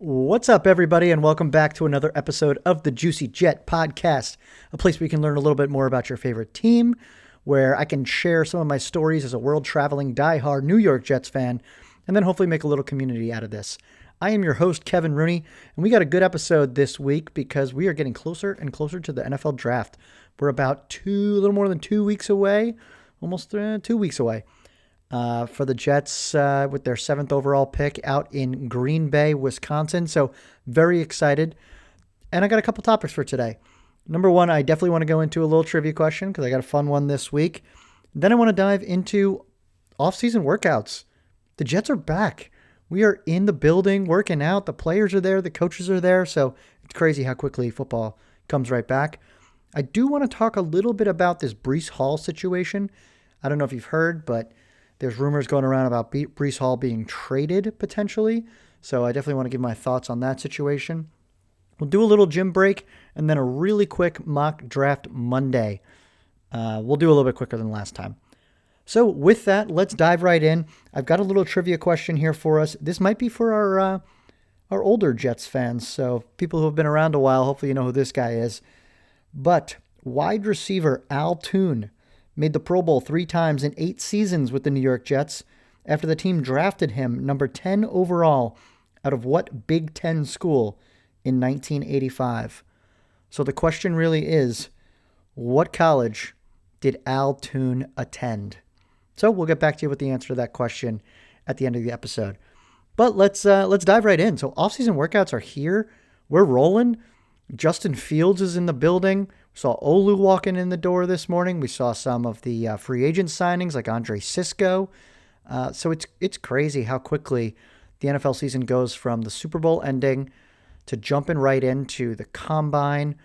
What's up, everybody, and welcome back to another episode of the Juicy Jet Podcast, a place where you can learn a little bit more about your favorite team, where I can share some of my stories as a world-traveling diehard New York Jets fan, and then hopefully make a little community out of this. I am your host, Kevin Rooney, and we got a good episode this week because we are getting closer and closer to the NFL Draft. We're about a little more than 2 weeks away, almost 2 weeks away. For the Jets with their 7th overall pick out in Green Bay, Wisconsin. So very excited. And I got a couple topics for today. Number one, I definitely want to go into a little trivia question because I got a fun one this week. Then I want to dive into offseason workouts. The Jets are back. We are in the building working out. The players are there. The coaches are there. So it's crazy how quickly football comes right back. I do want to talk a little bit about this Breece Hall situation. I don't know if you've heard, but there's rumors going around about Breece Hall being traded potentially. So I definitely want to give my thoughts on that situation. We'll do a little gym break and then a really quick mock draft Monday. We'll do a little bit quicker than last time. So with that, let's dive right in. I've got a little trivia question here for us. This might be for our older Jets fans. So people who have been around a while, hopefully you know who this guy is. But wide receiver Al Toon made the Pro Bowl 3 times in 8 seasons with the New York Jets after the team drafted him number 10 overall out of what Big Ten school in 1985? So the question really is, what college did Al Toon attend? So we'll get back to you with the answer to that question at the end of the episode. But let's dive right in. So offseason workouts are here. We're rolling. Justin Fields is in the building. We saw Olu walking in the door this morning. We saw some of the free agent signings like Andre Sisco. So it's crazy how quickly the NFL season goes from the Super Bowl ending to jumping right into the combine,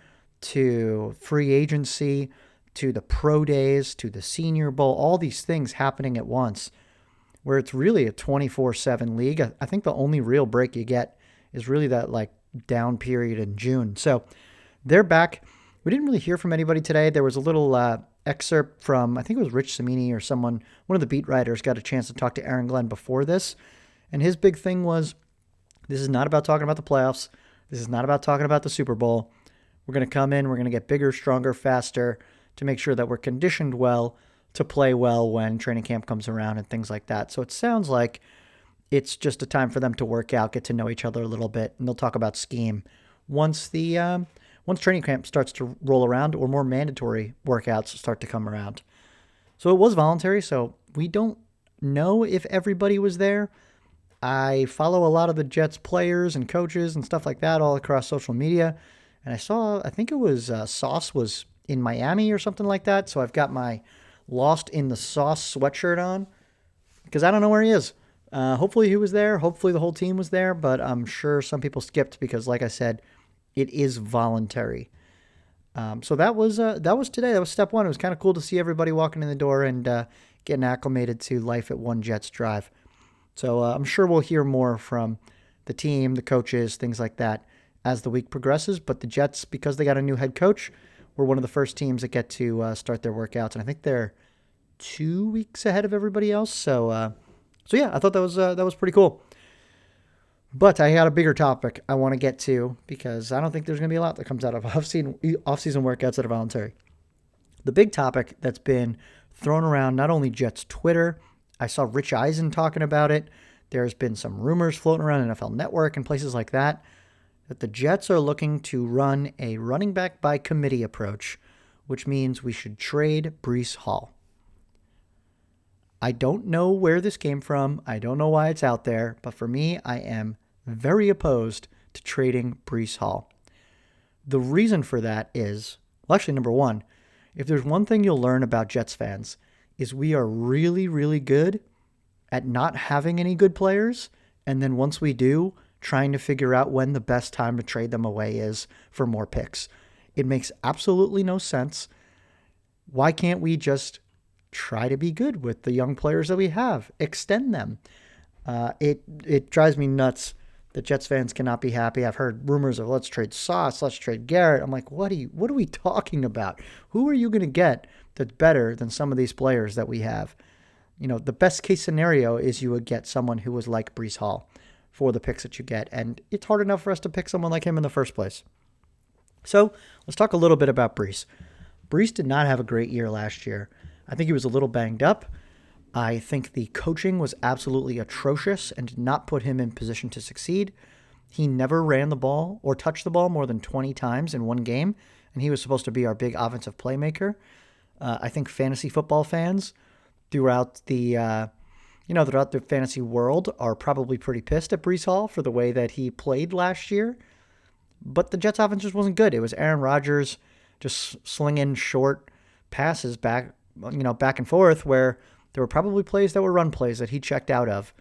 to free agency, to the pro days, to the Senior Bowl, all these things happening at once, where it's really a 24/7 league. I think the only real break you get is really that like down period in June. So they're back. We didn't really hear from anybody today. There was a little excerpt from, I think it was Rich Cimini or someone, one of the beat writers got a chance to talk to Aaron Glenn before this. And his big thing was, this is not about talking about the playoffs. This is not about talking about the Super Bowl. We're going to come in, we're going to get bigger, stronger, faster to make sure that we're conditioned well to play well when training camp comes around and things like that. So it sounds like it's just a time for them to work out, get to know each other a little bit, and they'll talk about scheme once training camp starts to roll around or more mandatory workouts start to come around. So it was voluntary, so we don't know if everybody was there. I follow a lot of the Jets players and coaches and stuff like that all across social media, and I think it was Sauce was in Miami or something like that, so I've got my Lost in the Sauce sweatshirt on because I don't know where he is. Hopefully he was there. Hopefully the whole team was there, but I'm sure some people skipped because, like I said, it is voluntary. So that was today. That was step one. It was kind of cool to see everybody walking in the door and getting acclimated to life at One Jets Drive. So I'm sure we'll hear more from the team, the coaches, things like that as the week progresses. But the Jets, because they got a new head coach, were one of the first teams that get to start their workouts, and I think they're 2 weeks ahead of everybody else. So yeah, I thought that was pretty cool. But I got a bigger topic I want to get to because I don't think there's going to be a lot that comes out of off-season workouts that are voluntary. The big topic that's been thrown around not only Jets Twitter, I saw Rich Eisen talking about it. There's been some rumors floating around NFL Network and places like that the Jets are looking to run a running back by committee approach, which means we should trade Breece Hall. I don't know where this came from. I don't know why it's out there, but for me, I am very opposed to trading Breece Hall. The reason for that is, well, actually, number one, if there's one thing you'll learn about Jets fans, is we are really, really good at not having any good players, and then once we do, trying to figure out when the best time to trade them away is for more picks. It makes absolutely no sense. Why can't we just try to be good with the young players that we have? Extend them. It drives me nuts that Jets fans cannot be happy. I've heard rumors of let's trade Sauce, let's trade Garrett. I'm like, what are we talking about? Who are you going to get that's better than some of these players that we have? You know, the best case scenario is you would get someone who was like Breece Hall. for the picks that you get. And it's hard enough for us to pick someone like him in the first place. So let's talk a little bit about Breece. Breece did not have a great year last year. I think he was a little banged up. I think the coaching was absolutely atrocious and did not put him in position to succeed. He never ran the ball or touched the ball more than 20 times in one game, and he was supposed to be our big offensive playmaker. I think fantasy football fans throughout the fantasy world are probably pretty pissed at Breece Hall for the way that he played last year. But the Jets offense just wasn't good. It was Aaron Rodgers just slinging short passes back and forth, where there were probably plays that were run plays that he checked out of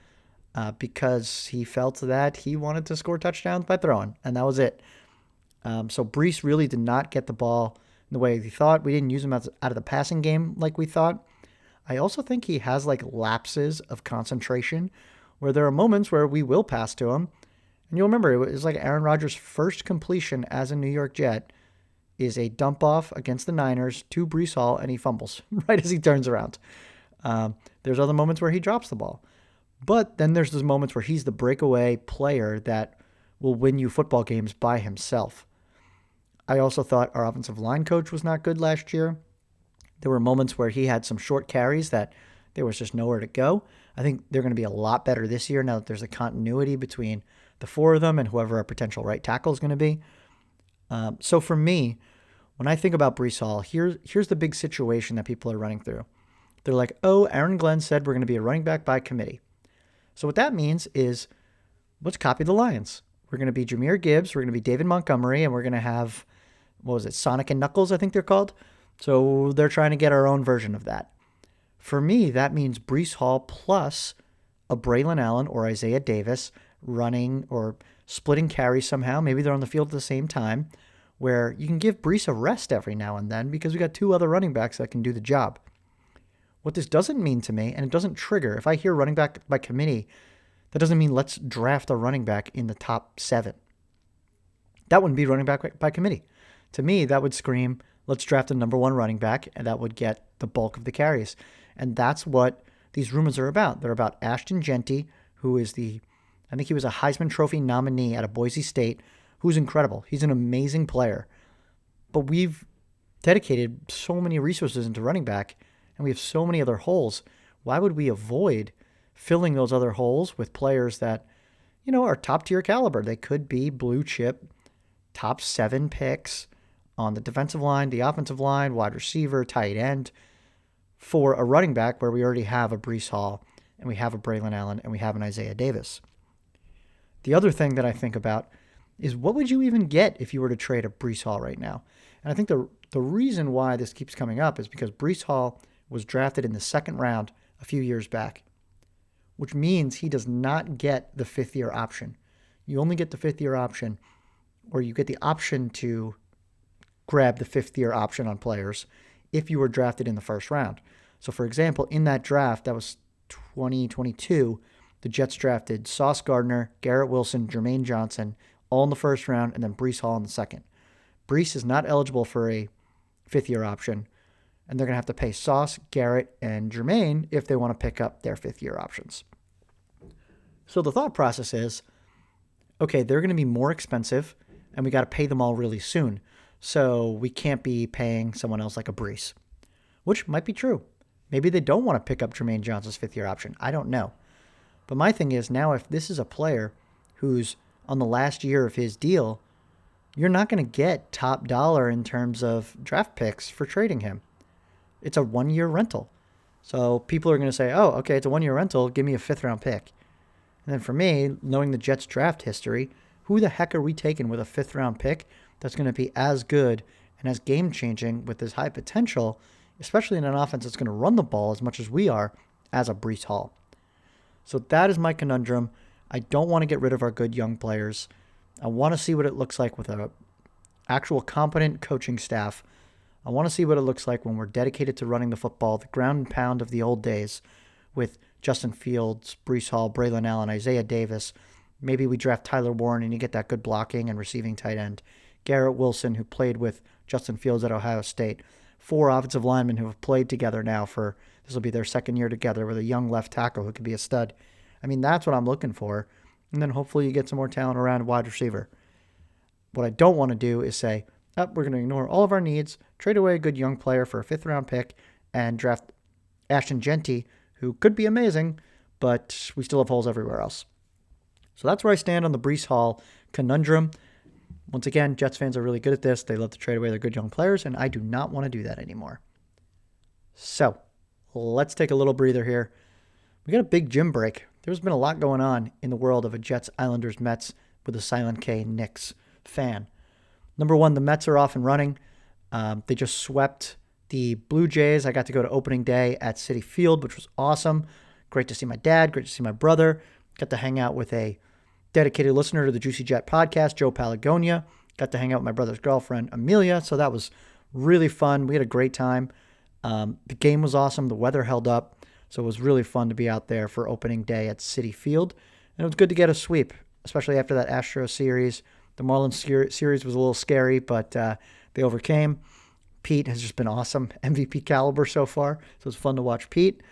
because he felt that he wanted to score touchdowns by throwing, and that was it. So Breece really did not get the ball in the way he thought. We didn't use him out of the passing game like we thought. I also think he has like lapses of concentration where there are moments where we will pass to him. And you'll remember, it was like Aaron Rodgers' first completion as a New York Jet is a dump off against the Niners to Breece Hall, and he fumbles right as he turns around. There's other moments where he drops the ball. But then there's those moments where he's the breakaway player that will win you football games by himself. I also thought our offensive line coach was not good last year. There were moments where he had some short carries that there was just nowhere to go. I think they're going to be a lot better this year now that there's a continuity between the four of them and whoever our potential right tackle is going to be. So for me, when I think about Breece Hall, here's the big situation that people are running through. They're like, oh, Aaron Glenn said we're going to be a running back by committee. So what that means is let's copy the Lions. We're going to be Jahmyr Gibbs, we're going to be David Montgomery, and we're going to have, Sonic and Knuckles, I think they're called. So they're trying to get our own version of that. For me, that means Breece Hall plus a Braylon Allen or Isaiah Davis running or splitting carries somehow. Maybe they're on the field at the same time, where you can give Breece a rest every now and then because we got two other running backs that can do the job. What this doesn't mean to me, and it doesn't trigger, if I hear running back by committee, that doesn't mean let's draft a running back in the top 7. That wouldn't be running back by committee. To me, that would scream, let's draft a number 1 running back, and that would get the bulk of the carries. And that's what these rumors are about. They're about Ashton Genty, who is I think he was a Heisman Trophy nominee out of Boise State, who's incredible. He's an amazing player. But we've dedicated so many resources into running back, and we have so many other holes. Why would we avoid filling those other holes with players that, are top tier caliber? They could be blue chip, top 7 picks on the defensive line, the offensive line, wide receiver, tight end, for a running back where we already have a Breece Hall and we have a Braylon Allen and we have an Isaiah Davis. The other thing that I think about is what would you even get if you were to trade a Breece Hall right now? And I think the reason why this keeps coming up is because Breece Hall was drafted in the 2nd round a few years back, which means he does not get the 5th-year option. You only get the 5th-year option, or you get the option to grab the 5th-year option on players if you were drafted in the 1st round. So, for example, in that draft, that was 2022, the Jets drafted Sauce Gardner, Garrett Wilson, Jermaine Johnson, all in the 1st round, and then Breece Hall in the 2nd. Breece is not eligible for a 5th-year option, and they're going to have to pay Sauce, Garrett, and Jermaine if they want to pick up their 5th-year options. So the thought process is, okay, they're going to be more expensive, and we got to pay them all really soon. So we can't be paying someone else like a Breece, which might be true. Maybe they don't want to pick up Jermaine Johnson's 5th-year option. I don't know. But my thing is, now if this is a player who's on the last year of his deal, you're not going to get top dollar in terms of draft picks for trading him. It's a 1-year rental. So people are going to say, oh, okay, it's a 1-year rental. Give me a 5th-round pick. And then for me, knowing the Jets draft history, who the heck are we taking with a 5th-round pick that's going to be as good and as game-changing with this high potential, especially in an offense that's going to run the ball as much as we are, as a Breece Hall? So that is my conundrum. I don't want to get rid of our good young players. I want to see what it looks like with an actual competent coaching staff. I want to see what it looks like when we're dedicated to running the football, the ground and pound of the old days with Justin Fields, Breece Hall, Braylon Allen, Isaiah Davis. Maybe we draft Tyler Warren and you get that good blocking and receiving tight end. Garrett Wilson, who played with Justin Fields at Ohio State. 4 offensive linemen who have played together now this will be their 2nd year together with a young left tackle who could be a stud. I mean, that's what I'm looking for. and then hopefully you get some more talent around wide receiver. What I don't want to do is say, we're going to ignore all of our needs, trade away a good young player for a 5th-round pick, and draft Ashton Genty, who could be amazing, but we still have holes everywhere else. So that's where I stand on the Breece Hall conundrum. Once again, Jets fans are really good at this. They love to trade away their good young players, and I do not want to do that anymore. So let's take a little breather here. We got a big gym break. There's been a lot going on in the world of a Jets, Islanders, Mets with a Silent K Knicks fan. Number one, the Mets are off and running. They just swept the Blue Jays. I got to go to opening day at Citi Field, which was awesome. Great to see my dad. Great to see my brother. Got to hang out with a dedicated listener to the Juicy Jet podcast, Joe Palagonia. Got to hang out with my brother's girlfriend, Amelia. So that was really fun. We had a great time. The game was awesome. The weather held up. So it was really fun to be out there for opening day at Citi Field. And it was good to get a sweep, especially after that Astros series. The Marlins series was a little scary, but they overcame. Pete has just been awesome. MVP caliber so far. So it's fun to watch Pete.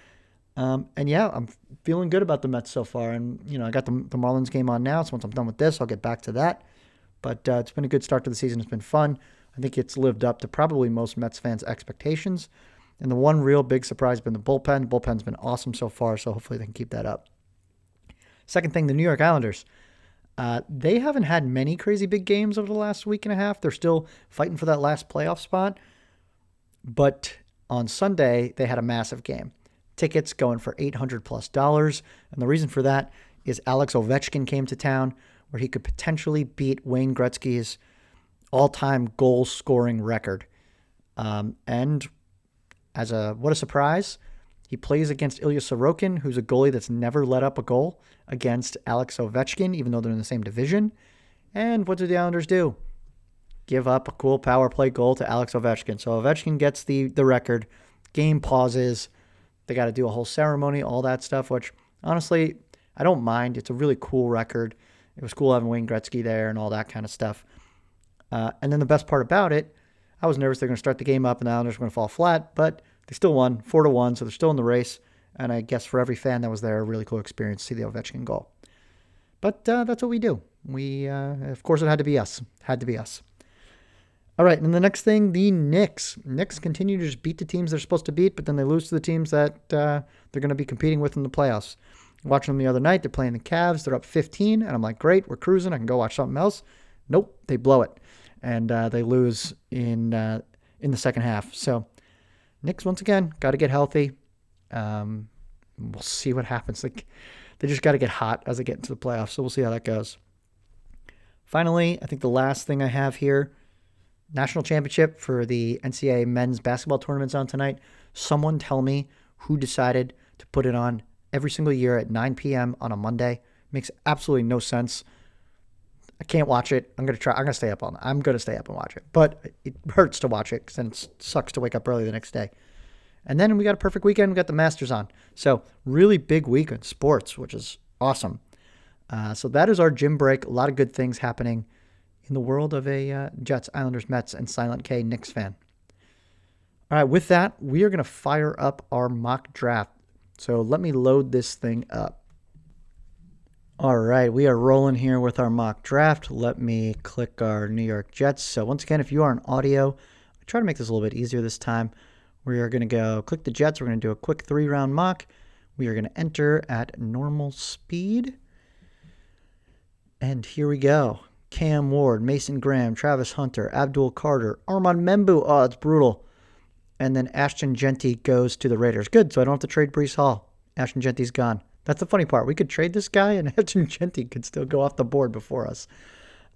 And yeah, I'm feeling good about the Mets so far. And, I got the Marlins game on now. So once I'm done with this, I'll get back to that. But it's been a good start to the season. It's been fun. I think it's lived up to probably most Mets fans' expectations. And the one real big surprise has been the bullpen. The bullpen's been awesome so far, so hopefully they can keep that up. Second thing, the New York Islanders. They haven't had many crazy big games over the last week and a half. They're still fighting for that last playoff spot. But on Sunday, they had a massive game. Tickets going for $800+. And the reason for that is Alex Ovechkin came to town where he could potentially beat Wayne Gretzky's all-time goal-scoring record. And what a surprise. He plays against Ilya Sorokin, who's a goalie that's never let up a goal, against Alex Ovechkin, even though they're in the same division. And what do the Islanders do? Give up a cool power play goal to Alex Ovechkin. So Ovechkin gets the record. Game pauses. They got to do a whole ceremony, all that stuff, which honestly, I don't mind. It's a really cool record. It was cool having Wayne Gretzky there and all that kind of stuff. And then the best part about it, I was nervous they're going to start the game up and the Islanders were going to fall flat, but they still won 4-1, so they're still in the race. And I guess for every fan that was there, a really cool experience to see the Ovechkin goal. But that's what we do. Of course, it had to be us. All right, and the next thing, the Knicks. Knicks continue to just beat the teams they're supposed to beat, but then they lose to the teams that they're going to be competing with in the playoffs. Watching them the other night, they're playing the Cavs. They're up 15, and I'm like, great, we're cruising. I can go watch something else. Nope, they blow it, and they lose in the second half. So Knicks, once again, got to get healthy. We'll see what happens. They just got to get hot as they get into the playoffs, so we'll see how that goes. Finally, I think the last thing I have here, national championship for the NCAA men's basketball tournament's on tonight. Someone tell me who decided to put it on every single year at 9 p.m. on a Monday. Makes absolutely no sense. I can't watch it. I'm going to stay up and watch it. But it hurts to watch it because then it sucks to wake up early the next day. And then we got a perfect weekend. We got the Masters on. So really big week in sports, which is awesome. So that is our gym break. A lot of good things happening in the world of a Jets, Islanders, Mets, and Silent K Knicks fan. All right, with that, we are going to fire up our mock draft. So let me load this thing up. All right, we are rolling here with our mock draft. Let me click our New York Jets. So once again, if you are on audio, I try to make this a little bit easier this time. We are going to go click the Jets. We're going to do a quick 3-round mock. We are going to enter at normal speed. And here we go. Cam Ward, Mason Graham, Travis Hunter, Abdul Carter, Armand Membu. Oh, it's brutal. And then Ashton Genty goes to the Raiders. Good, so I don't have to trade Breece Hall. Ashton Genty's gone. That's the funny part. We could trade this guy, and Ashton Genty could still go off the board before us.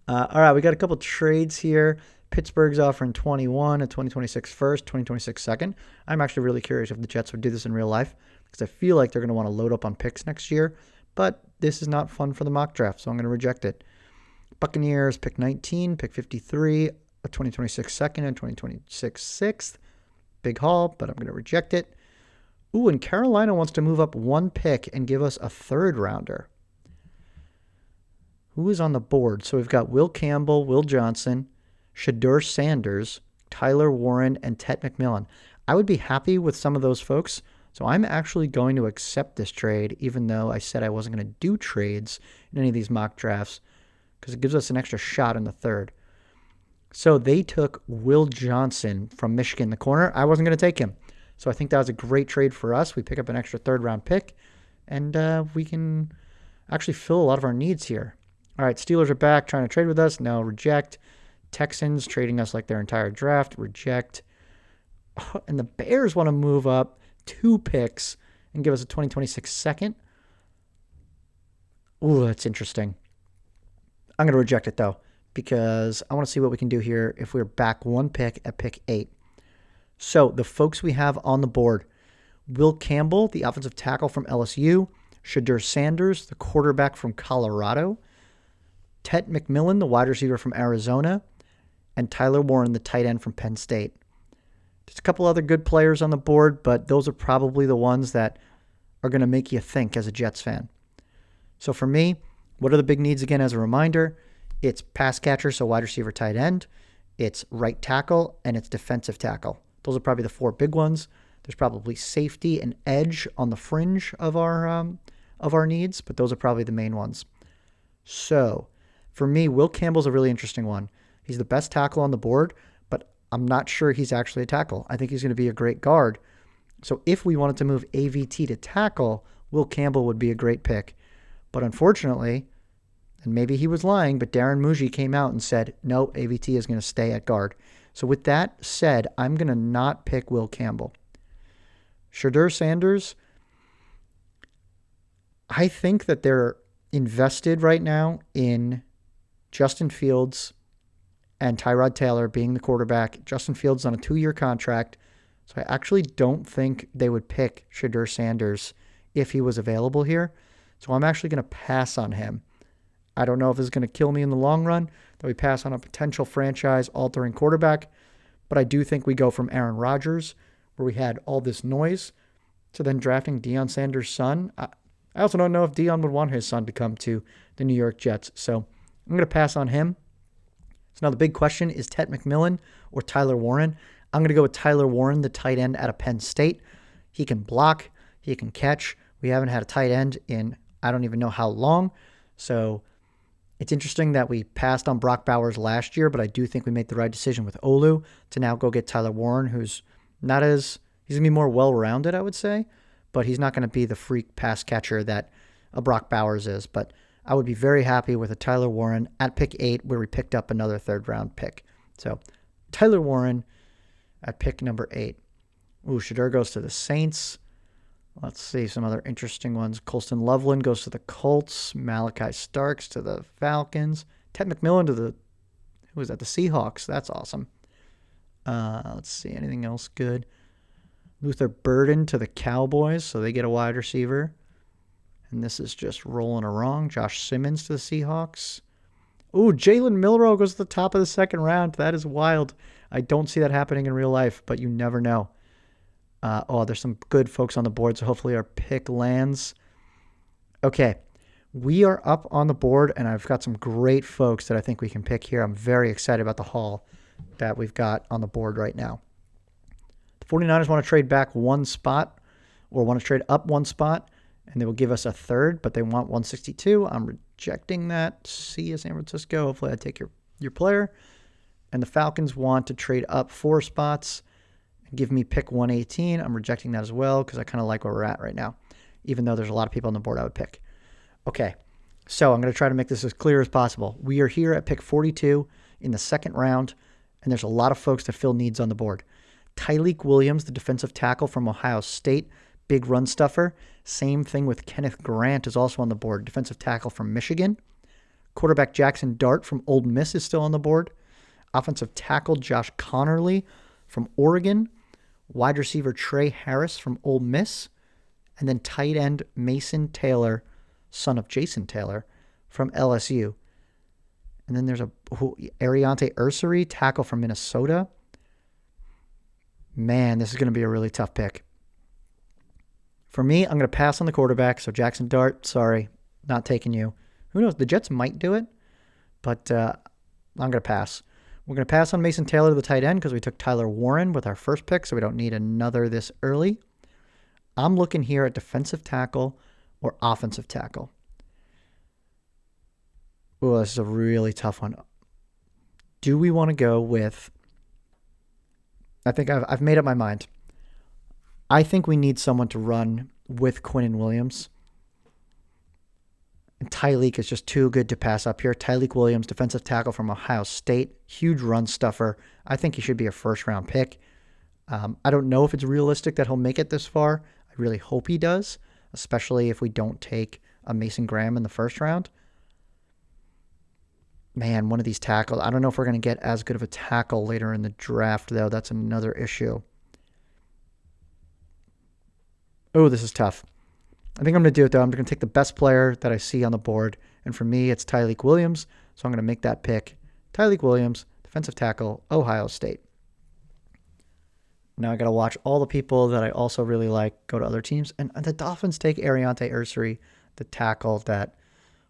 All right, we got a couple trades here. Pittsburgh's offering 21, a 2026 first, 2026 second. I'm actually really curious if the Jets would do this in real life because I feel like they're going to want to load up on picks next year. But this is not fun for the mock draft, so I'm going to reject it. Buccaneers, pick 19, pick 53, a 2026 second, and 2026 sixth. Big haul, but I'm going to reject it. Ooh, and Carolina wants to move up one pick and give us a 3rd rounder. Who is on the board? So we've got Will Campbell, Will Johnson, Shedeur Sanders, Tyler Warren, and Ted McMillan. I would be happy with some of those folks. So I'm actually going to accept this trade, even though I said I wasn't going to do trades in any of these mock drafts, because it gives us an extra shot in the third. So they took Will Johnson from Michigan, the corner. I wasn't going to take him. So I think that was a great trade for us. We pick up an extra third-round pick, and we can actually fill a lot of our needs here. All right, Steelers are back trying to trade with us. No, reject. Texans trading us like their entire draft. Reject. And the Bears want to move up 2 picks and give us a 2026 second. Ooh, that's interesting. I'm going to reject it, though, because I want to see what we can do here if we're back 1 pick at pick 8. So the folks we have on the board: Will Campbell, the offensive tackle from LSU; Shadur Sanders, the quarterback from Colorado; Tet McMillan, the wide receiver from Arizona; and Tyler Warren, the tight end from Penn State. There's a couple other good players on the board, but those are probably the ones that are going to make you think as a Jets fan. So for me, what are the big needs again as a reminder? It's pass catcher, so wide receiver, tight end. It's right tackle, and it's defensive tackle. Those are probably the 4 big ones. There's probably safety and edge on the fringe of our needs, but those are probably the main ones. So for me, Will Campbell's a really interesting one. He's the best tackle on the board, but I'm not sure he's actually a tackle. I think he's going to be a great guard. So if we wanted to move AVT to tackle, Will Campbell would be a great pick. But unfortunately, and maybe he was lying, but Darren Muji came out and said, no, AVT is going to stay at guard. So with that said, I'm going to not pick Will Campbell. Shadur Sanders, I think that they're invested right now in Justin Fields and Tyrod Taylor being the quarterback. Justin Fields on a 2-year contract. So I actually don't think they would pick Shadur Sanders if he was available here. So I'm actually going to pass on him. I don't know if this is going to kill me in the long run, that we pass on a potential franchise-altering quarterback, but I do think we go from Aaron Rodgers, where we had all this noise, to then drafting Deion Sanders' son. I also don't know if Deion would want his son to come to the New York Jets, so I'm going to pass on him. So now the big question is Tet McMillan or Tyler Warren. I'm going to go with Tyler Warren, the tight end out of Penn State. He can block. He can catch. We haven't had a tight end in I don't even know how long, so it's interesting that we passed on Brock Bowers last year, but I do think we made the right decision with Olu to now go get Tyler Warren, who's he's going to be more well-rounded, I would say, but he's not going to be the freak pass catcher that a Brock Bowers is. But I would be very happy with a Tyler Warren at pick 8, where we picked up another third-round pick. So Tyler Warren at pick number 8. Ooh, Shadur goes to the Saints. Let's see some other interesting ones. Colston Loveland goes to the Colts. Malachi Starks to the Falcons. Ted McMillan to the Seahawks. That's awesome. Let's see, anything else good? Luther Burden to the Cowboys, so they get a wide receiver. And this is just rolling along. Josh Simmons to the Seahawks. Ooh, Jalen Milroe goes to the top of the 2nd round. That is wild. I don't see that happening in real life, but you never know. There's some good folks on the board, so hopefully our pick lands. Okay, we are up on the board, and I've got some great folks that I think we can pick here. I'm very excited about the haul that we've got on the board right now. The 49ers want to trade back 1 spot, or want to trade up 1 spot, and they will give us a 3rd, but they want 162. I'm rejecting that. See you, San Francisco. Hopefully I take your player. And the Falcons want to trade up 4 spots, give me pick 118. I'm rejecting that as well because I kind of like where we're at right now, even though there's a lot of people on the board I would pick. Okay, so I'm going to try to make this as clear as possible. We are here at pick 42 in the 2nd round, and there's a lot of folks that fill needs on the board. Tyleik Williams, the defensive tackle from Ohio State, big run stuffer. Same thing with Kenneth Grant is also on the board, defensive tackle from Michigan. Quarterback Jackson Dart from Ole Miss is still on the board. Offensive tackle Josh Connerly from Oregon. Wide receiver Trey Harris from Ole Miss, and then tight end Mason Taylor, son of Jason Taylor, from LSU. And then there's Ariante Ursary, tackle from Minnesota. Man, this is going to be a really tough pick. For me, I'm going to pass on the quarterback, so Jackson Dart, sorry, not taking you. Who knows? The Jets might do it, but I'm going to pass. We're going to pass on Mason Taylor to the tight end because we took Tyler Warren with our first pick, so we don't need another this early. I'm looking here at defensive tackle or offensive tackle. Oh, this is a really tough one. Do we want to go with... I think I've made up my mind. I think we need someone to run with Quinnen Williams. And Tyleek is just too good to pass up here. Tyleek Williams, defensive tackle from Ohio State. Huge run stuffer. I think he should be a first-round pick. I don't know if it's realistic that he'll make it this far. I really hope he does, especially if we don't take a Mason Graham in the first round. Man, one of these tackles. I don't know if we're going to get as good of a tackle later in the draft, though. That's another issue. Oh, this is tough. I think I'm going to do it, though. I'm going to take the best player that I see on the board. And for me, it's Tyleek Williams. So I'm going to make that pick. Tyleek Williams, defensive tackle, Ohio State. Now I got to watch all the people that I also really like go to other teams. And the Dolphins take Ariante Ursary, the tackle that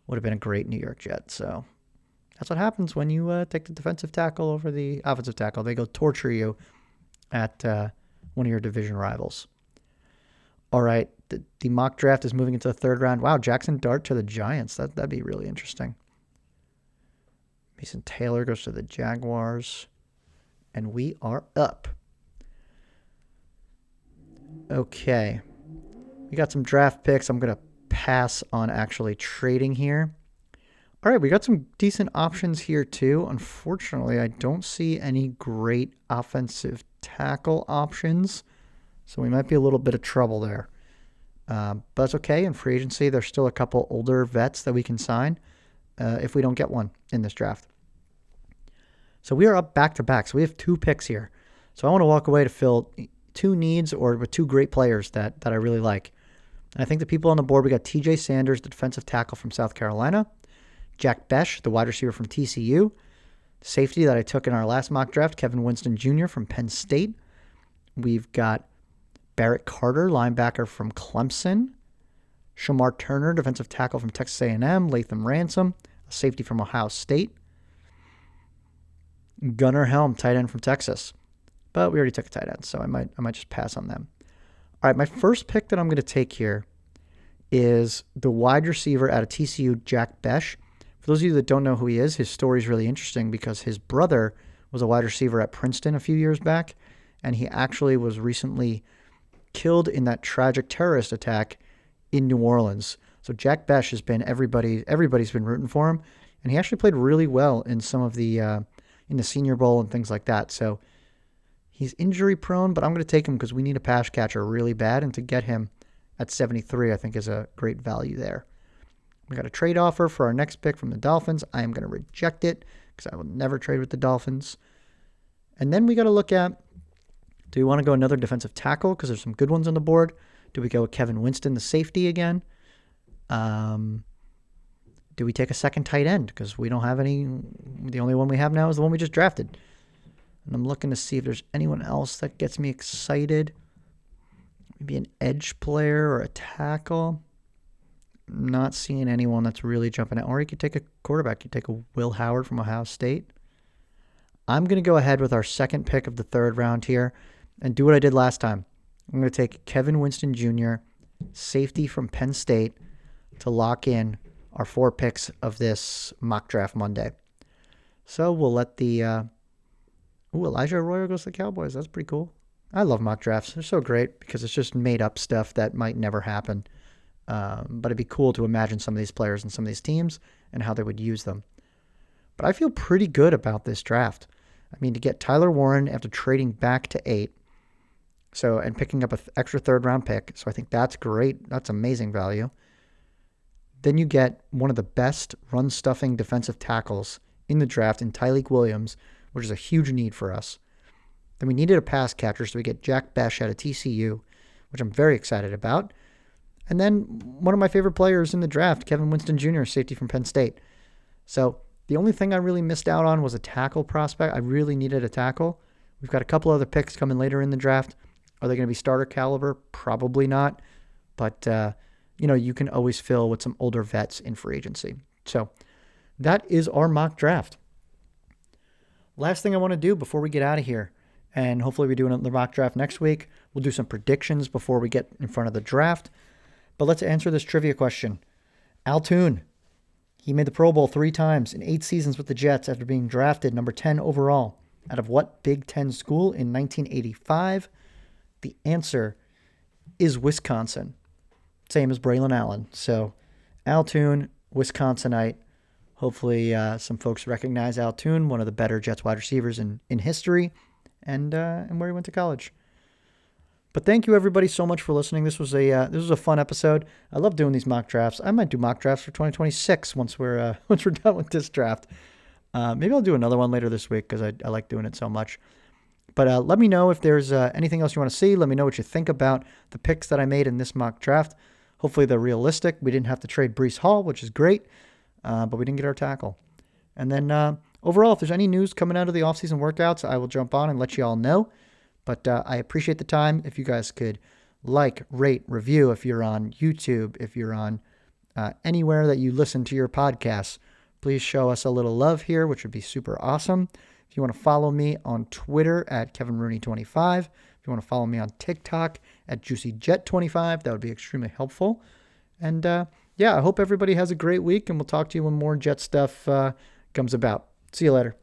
would have been a great New York Jet. So that's what happens when you take the defensive tackle over the offensive tackle. They go torture you at one of your division rivals. All right, the mock draft is moving into the third round. Wow, Jackson Dart to the Giants. That'd be really interesting. Mason Taylor goes to the Jaguars. And we are up. Okay. We got some draft picks. I'm going to pass on actually trading here. All right, we got some decent options here too. Unfortunately, I don't see any great offensive tackle options, so we might be a little bit of trouble there. But that's okay. In free agency, there's still a couple older vets that we can sign if we don't get one in this draft. So we are up back-to-back, so we have 2 picks here. So I want to walk away to fill 2 needs or with 2 great players that I really like. And I think the people on the board, we got TJ Sanders, the defensive tackle from South Carolina, Jack Besh, the wide receiver from TCU, safety that I took in our last mock draft, Kevin Winston Jr. from Penn State. We've got Barrett Carter, linebacker from Clemson, Shamar Turner, defensive tackle from Texas A&M, Latham Ransom, a safety from Ohio State, Gunnar Helm, tight end from Texas. But we already took a tight end, so I might just pass on them. All right, my first pick that I'm going to take here is the wide receiver out of TCU, Jack Besh. For those of you that don't know who he is, his story is really interesting because his brother was a wide receiver at Princeton a few years back, and he actually was recently killed in that tragic terrorist attack in New Orleans. So Jack Besh has been everybody's been rooting for him, and he actually played really well in some of the in the Senior Bowl and things like that. So he's injury prone, but I'm going to take him because we need a pass catcher really bad, and to get him at 73, I think is a great value there. We got a trade offer for our next pick from the Dolphins. I am going to reject it because I will never trade with the Dolphins. And then we got to look at, do we want to go another defensive tackle because there's some good ones on the board? Do we go with Kevin Winston, the safety again? Do we take a second tight end because we don't have any? The only one we have now is the one we just drafted. And I'm looking to see if there's anyone else that gets me excited. Maybe an edge player or a tackle. I'm not seeing anyone that's really jumping out. Or you could take a quarterback. You take a Will Howard from Ohio State. I'm going to go ahead with our second pick of the third round here and do what I did last time. I'm going to take Kevin Winston Jr., safety from Penn State, to lock in our 4 picks of this mock draft Monday. So we'll let the... Elijah Arroyo goes to the Cowboys. That's pretty cool. I love mock drafts. They're so great because it's just made up stuff that might never happen. But it'd be cool to imagine some of these players and some of these teams and how they would use them. But I feel pretty good about this draft. I mean, to get Tyler Warren after trading back to 8, and picking up an extra third-round pick, so I think that's great. That's amazing value. Then you get one of the best run-stuffing defensive tackles in the draft in Tyleek Williams, which is a huge need for us. Then we needed a pass catcher, so we get Jack Besh out of TCU, which I'm very excited about. And then one of my favorite players in the draft, Kevin Winston Jr., safety from Penn State. So the only thing I really missed out on was a tackle prospect. I really needed a tackle. We've got a couple other picks coming later in the draft. Are they going to be starter caliber? Probably not. But, you can always fill with some older vets in free agency. So that is our mock draft. Last thing I want to do before we get out of here And hopefully we do another mock draft next week. We'll do some predictions before we get in front of the draft. But let's answer this trivia question. Al Toon, he made the Pro Bowl 3 times in 8 seasons with the Jets after being drafted number 10 overall. Out of what Big Ten school in 1985? The answer is Wisconsin. Same as Braylon Allen. So Al Toon, Wisconsinite. Hopefully some folks recognize Al Toon, one of the better Jets wide receivers in history, and where he went to college. But thank you everybody so much for listening. This was a fun episode. I love doing these mock drafts. I might do mock drafts for 2026 once we're done with this draft. Maybe I'll do another one later this week because I like doing it so much. But let me know if there's anything else you want to see. Let me know what you think about the picks that I made in this mock draft. Hopefully they're realistic. We didn't have to trade Breece Hall, which is great, but we didn't get our tackle. And then overall, if there's any news coming out of the offseason workouts, I will jump on and let you all know. But I appreciate the time. If you guys could like, rate, review, if you're on YouTube, if you're on anywhere that you listen to your podcasts, please show us a little love here, which would be super awesome. If you want to follow me on Twitter at KevinRooney25, if you want to follow me on TikTok at JuicyJet25, that would be extremely helpful. And I hope everybody has a great week, and we'll talk to you when more Jet stuff comes about. See you later.